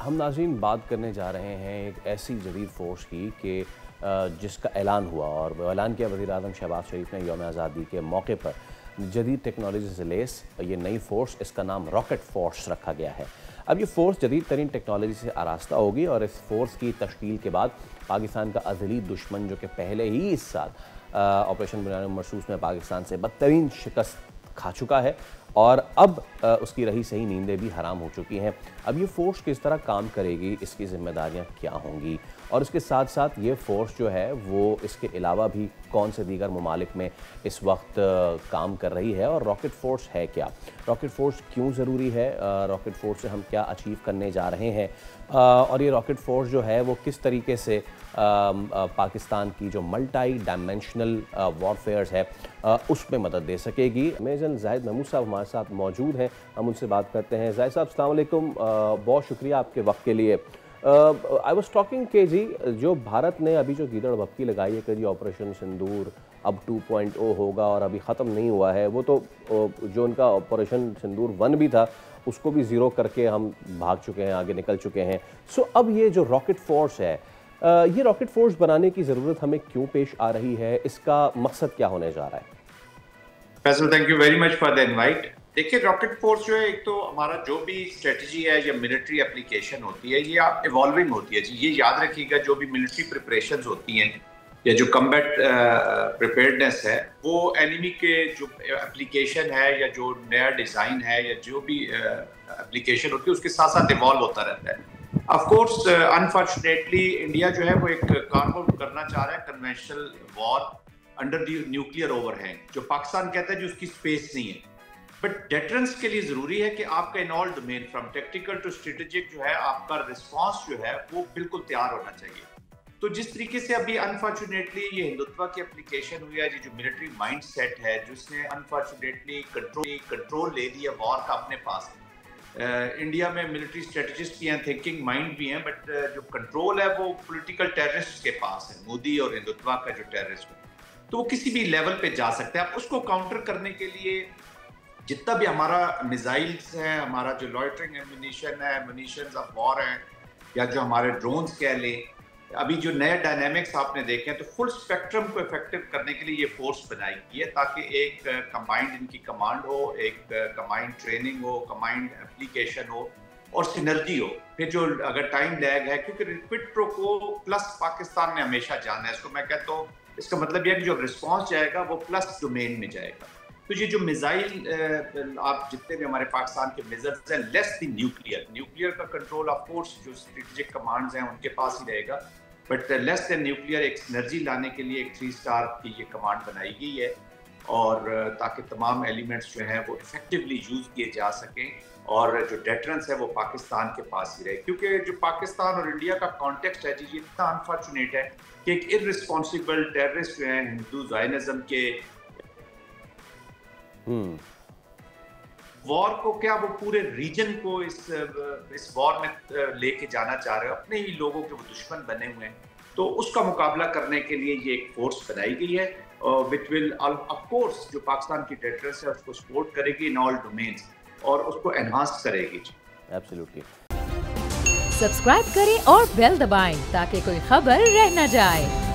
हम नाज़रीन बात करने जा रहे हैं एक ऐसी जदीद फ़ोर्स की कि जिसका ऐलान हुआ और वो ऐलान किया वज़ीर-ए-आज़म शहबाज शरीफ ने यौम आज़ादी के मौके पर। जदीद टेक्नोलॉजी से लैस ये नई फ़ोर्स, इसका नाम रॉकेट फ़ोर्स रखा गया है। अब ये फ़ोर्स जदीद तरीन टेक्नोलॉजी से आरास्ता होगी और इस फ़ोर्स की तश्कील के बाद पाकिस्तान का अज़ली दुश्मन जो कि पहले ही इस साल ऑपरेशन बुनियाद मरसूस में पाकिस्तान से बदतरीन शिकस्त खा चुका है और अब उसकी रही सही नींदें भी हराम हो चुकी हैं। अब ये फ़ोर्स किस तरह काम करेगी, इसकी ज़िम्मेदारियाँ क्या होंगी और इसके साथ साथ ये फ़ोर्स जो है वो इसके अलावा भी कौन से दीगर ममालिक में इस वक्त काम कर रही है और रॉकेट फ़ोर्स है क्या, रॉकेट फ़ोर्स क्यों ज़रूरी है, रॉकेट फ़ोर्स से हम क्या अचीव करने जा रहे हैं और ये रॉकेट फ़ोर्स जो है वो किस तरीके से पाकिस्तान की जो मल्टी डायमेंशनल वॉरफेयर्स है उसमें मदद दे सकेगी। मेजर ज़ाहिद महमूद साहब हमारे साथ मौजूद हैं, हम उनसे बात करते हैं। ज़ाहिद साहब अस्सलाम वालेकुम, बहुत शुक्रिया आपके वक्त के लिए। आई वॉज टॉकिंग के जी, जो भारत ने अभी जो गीदड़ भपकी लगाई है कि जी ऑपरेशन सिंदूर अब 2.0 होगा और अभी ख़त्म नहीं हुआ है, वो तो जो उनका ऑपरेशन सिंदूर 1 भी था उसको भी ज़ीरो करके हम भाग चुके हैं, आगे निकल चुके हैं। सो अब ये जो रॉकेट फ़ोर्स है, ये रॉकेट फ़ोर्स बनाने की ज़रूरत हमें क्यों पेश आ रही है, इसका मकसद क्या होने जा रहा है? Faisal, thank you very much for the invite. देखिए, रॉकेट फोर्स जो है, एक तो हमारा जो भी स्ट्रेटजी है या मिलिट्री एप्लीकेशन होती है, ये आप इवॉल्विंग होती है। ये याद रखिएगा, जो भी मिलिट्री प्रिपरेशंस होती हैं या जो कम्बैट प्रिपेयर्डनेस है, वो एनिमी के जो एप्लीकेशन है या जो नया डिज़ाइन है या जो भी एप्लीकेशन होती है उसके साथ साथ इवॉल्व होता रहता है। ऑफ कोर्स अनफॉर्चुनेटली इंडिया जो है वो एक कार्गो करना चाह रहा है, conventional war under the nuclear overhang, जो पाकिस्तान कहता है जो उसकी स्पेस नहीं है। बट डेटरेंस के लिए जरूरी है कि आपका in all domain from tactical to strategic जो है, आपका रिस्पांस जो है वो बिल्कुल तैयार होना चाहिए। तो जिस तरीके से अभी अनफॉर्चुनेटली ये हिंदुत्व की एप्लीकेशन हुई है, ये जो मिलिट्री माइंड सेट है जिसने अनफॉर्चुनेटली कंट्रोल ले लिया वॉर का अपने पास। इंडिया में मिलिट्री स्ट्रेटजिस्ट भी हैं, थिंकिंग माइंड भी हैं, बट जो कंट्रोल है वो पॉलिटिकल टेररिस्ट के पास है, मोदी और हिंदुत्व का जो टेररिस्ट है, तो वो किसी भी लेवल पे जा सकते हैं। अब उसको काउंटर करने के लिए जितना भी हमारा मिसाइल्स है, हमारा जो लॉयटरिंग एम्यूनिशन है, एम्यूनिशंस ऑफ वॉर है, या जो हमारे ड्रोन्स कह लें, अभी जो नए डायनामिक्स आपने देखे हैं, तो फुल स्पेक्ट्रम को इफेक्टिव करने के लिए ये फोर्स बनाई गई है ताकि एक कंबाइंड इनकी कमांड हो, एक कंबाइंड ट्रेनिंग हो, कंबाइंड एप्लीकेशन हो और सिनर्जी हो। फिर जो अगर टाइम लैग है, क्योंकि क्विड प्रो को प्लस पाकिस्तान ने हमेशा जाना है, इसको मैं कहता हूँ, इसका मतलब यह है कि जो रिस्पांस जाएगा वो प्लस डोमेन में जाएगा। तो ये जो मिसाइल आप जितने भी हमारे पाकिस्तान के मिसाइल्स हैं, लेस द न्यूक्लियर का कंट्रोल ऑफ कोर्स जो स्ट्रेटेजिक कमांड्स हैं उनके पास ही रहेगा, बट लेस देन न्यूक्लियर एक एनर्जी लाने के लिए एक 3 स्टार की ये कमांड बनाई गई है, और ताकि तमाम एलिमेंट्स जो हैं वो इफेक्टिवली यूज किए जा सकें और जो डेटरेंस है वो पाकिस्तान के पास ही रहे। क्योंकि जो पाकिस्तान और इंडिया का कॉन्टेक्स्ट है जी, ये इतना अनफॉर्चुनेट है कि एक इररिस्पॉन्सिबल टेररिस्ट जो है हिंदू जायनिज्म के वॉर को, क्या वो पूरे रीजन को इस वॉर में लेके जाना चाह रहे हो, अपने ही लोगों के वो दुश्मन बने हुए हैं। तो उसका मुकाबला करने के लिए ये एक फोर्स बनाई गई है, विच विल ऑफ कोर्स जो पाकिस्तान की डेटरेंस है उसको सपोर्ट करेगी इन ऑल डोमेन्स और उसको एनहांस करेगी। एब्सोल्युटली। सब्सक्राइब करें और बेल दबाएं ताकि कोई खबर रह न जाए।